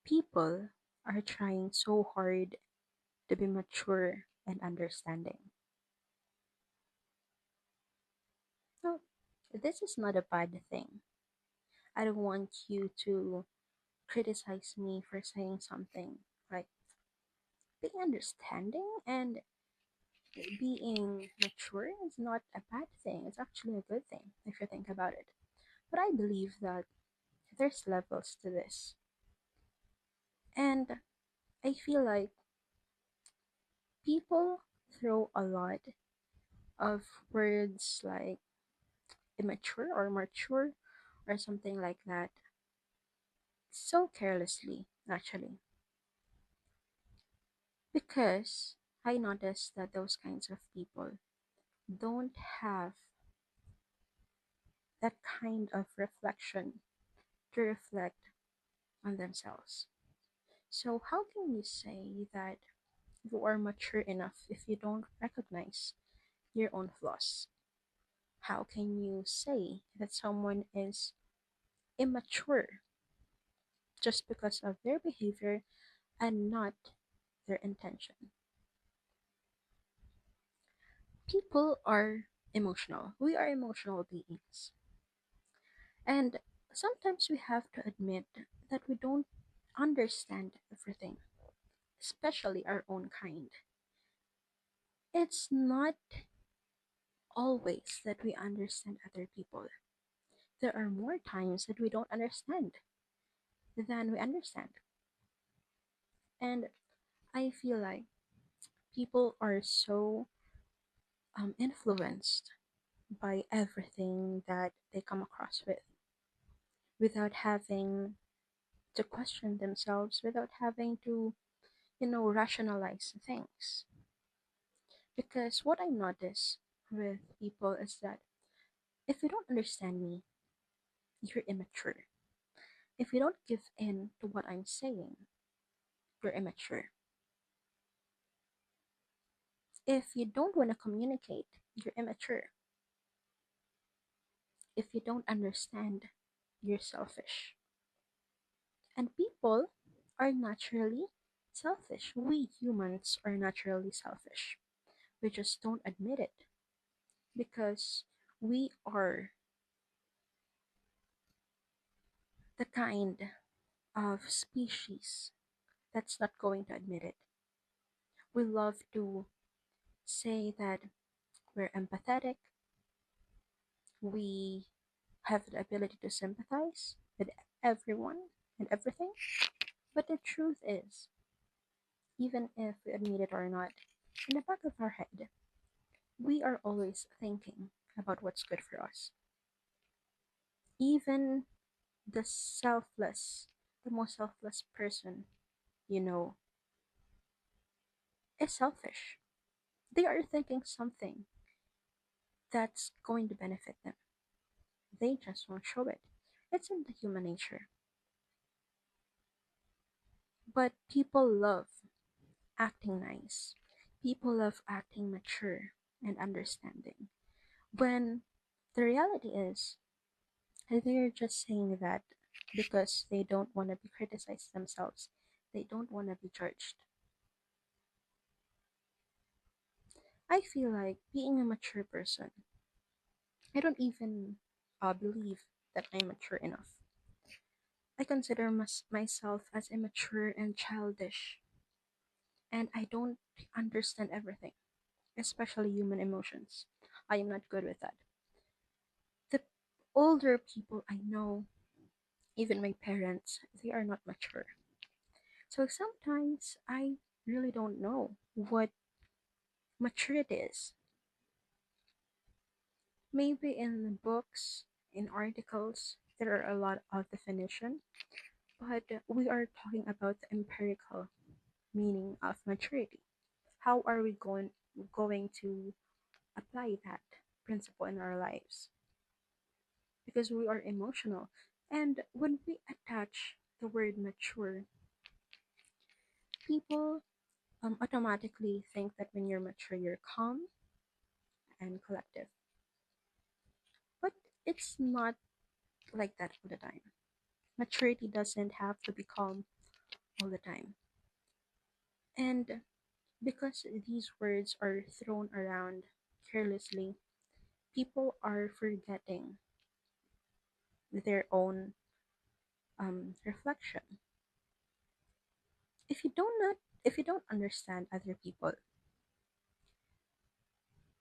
People are trying so hard to be mature and understanding. No, this is not a bad thing. I don't want you to criticize me for saying something like being understanding and being mature is not a bad thing. It's actually a good thing if you think about it. But I believe that there's levels to this. And I feel like people throw a lot of words like immature or mature or something like that so carelessly, actually. Because I noticed that those kinds of people don't have that kind of reflection to reflect on themselves. So, how can you say that you are mature enough if you don't recognize your own flaws? How can you say that someone is immature just because of their behavior and not their intention? People are emotional. We are emotional beings. And sometimes we have to admit that we don't understand everything, especially our own kind. It's not always that we understand other people. There are more times that we don't understand than we understand. And I feel like people are so influenced by everything that they come across with without having to question themselves, without having to, rationalize things. Because what I notice with people is that if you don't understand me, you're immature. If you don't give in to what I'm saying, you're immature. If you don't want to communicate, you're immature. If you don't understand, you're selfish. And people are naturally selfish. We humans are naturally selfish. We just don't admit it because we are the kind of species that's not going to admit it. We love to say that we're empathetic, we have the ability to sympathize with everyone and everything. But the truth is, even if we admit it or not, in the back of our head, we are always thinking about what's good for us. Even the selfless, the most selfless person you know is selfish. They are thinking something that's going to benefit them. They just won't show it. It's in the human nature. But people love acting nice. People love acting mature and understanding. When the reality is, they're just saying that because they don't want to be criticized themselves. They don't want to be judged. I feel like being a mature person, I don't even believe that I'm mature enough. I consider myself as immature and childish, and I don't understand everything, especially human emotions. I am not good with that. The older people I know, even my parents, they are not mature. So sometimes I really don't know what maturity is. Maybe in books, in articles, there are a lot of definition, but we are talking about the empirical meaning of maturity. How are we going to apply that principle in our lives? Because we are emotional. And when we attach the word mature, people automatically think that when you're mature, you're calm and collective. But it's not like that all the time. Maturity doesn't have to be calm all the time. And because these words are thrown around carelessly, people are forgetting their own reflection. If you don't not if you don't understand other people,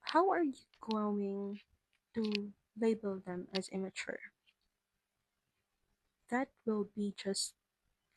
how are you going to label them as immature? That will be just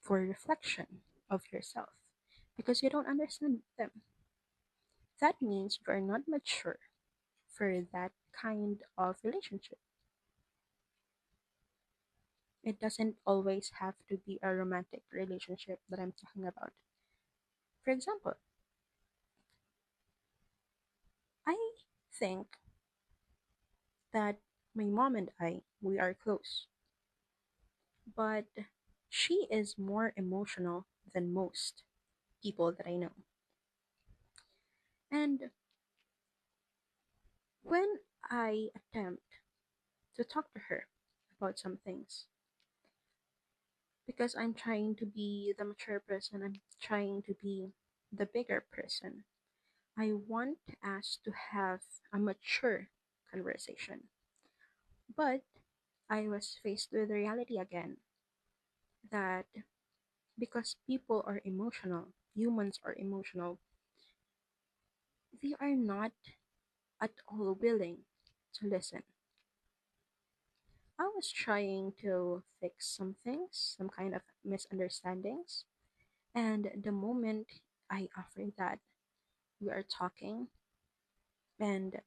for reflection of yourself because you don't understand them. That means you are not mature for that kind of relationship. It doesn't always have to be a romantic relationship that I'm talking about. For example, I think that my mom and we are close, but she is more emotional than most people that I know. And when I attempt to talk to her about some things, because I'm trying to be the mature person, I'm trying to be the bigger person. I want us to have a mature conversation. But I was faced with the reality again that because people are emotional, humans are emotional, they are not at all willing to listen. I was trying to fix some things, some kind of misunderstandings, and the moment I offered that we are talking and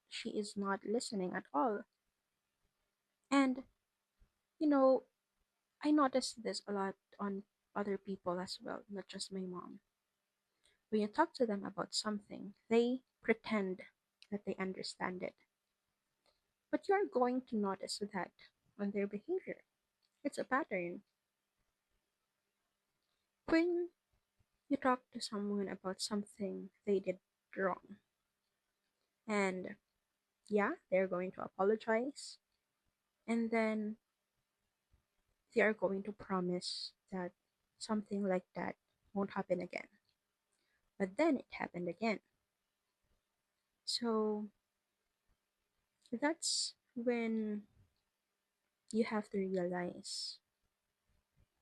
she is not listening at all. And, you know, I noticed this a lot on other people as well, not just my mom. When you talk to them about something, they pretend that they understand it. But you're going to notice that on their behavior. It's a pattern. When you talk to someone about something they did wrong, and yeah, they're going to apologize, and then they are going to promise that something like that won't happen again. But then it happened again. So that's when you have to realize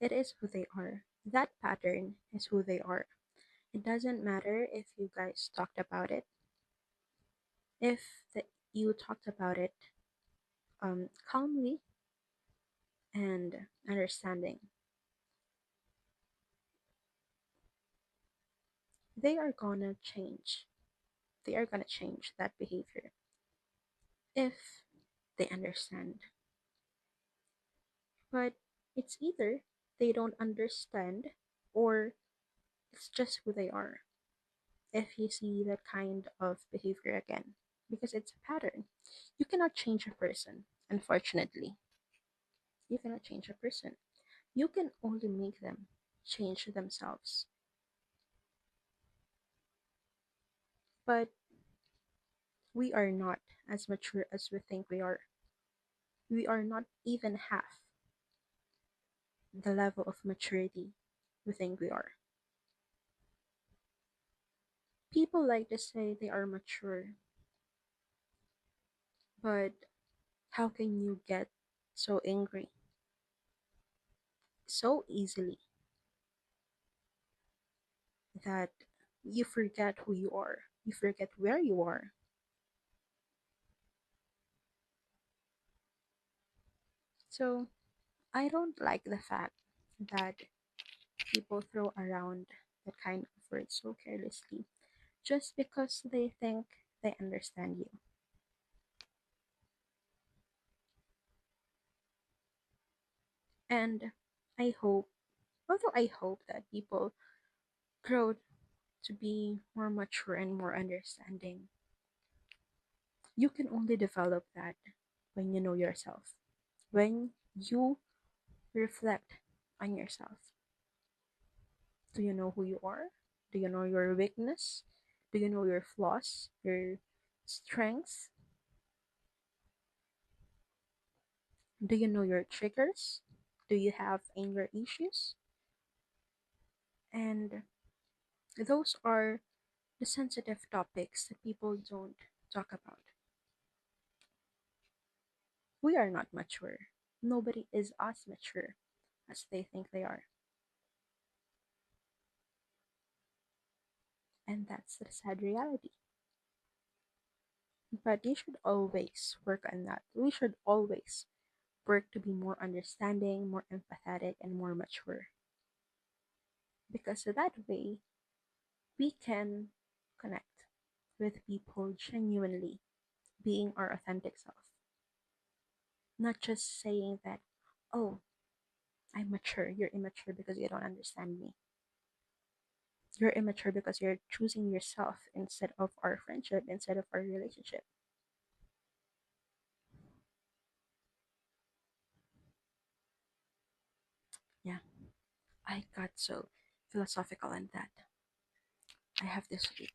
it is who they are. That pattern is who they are. It doesn't matter if you guys talked about it, if you talked about it calmly and understanding. They are gonna change. They are gonna change that behavior if they understand. But it's either they don't understand or it's just who they are if you see that kind of behavior again because it's a pattern. You cannot change a person, unfortunately. You cannot change a person. You can only make them change themselves. But we are not as mature as we think we are. We are not even half the level of maturity we think we are. People like to say they are mature, but how can you get so angry so easily that you forget who you are? You forget where you are. So I don't like the fact that people throw around that kind of words so carelessly just because they think they understand you. And I hope, although I hope that people grow to be more mature and more understanding, you can only develop that when you know yourself, when you reflect on yourself. Do you know who you are? Do you know your weakness? Do you know your flaws, your strengths? Do you know your triggers? Do you have anger issues? And those are the sensitive topics that people don't talk about. We are not mature. Nobody is as mature as they think they are. And that's the sad reality. But you should always work on that. We should always work to be more understanding, more empathetic, and more mature. Because that way, we can connect with people genuinely, being our authentic self. Not just saying that, oh, I'm mature, you're immature because you don't understand me. You're immature because you're choosing yourself instead of our friendship, instead of our relationship. Yeah, I got so philosophical on that. I have to sleep.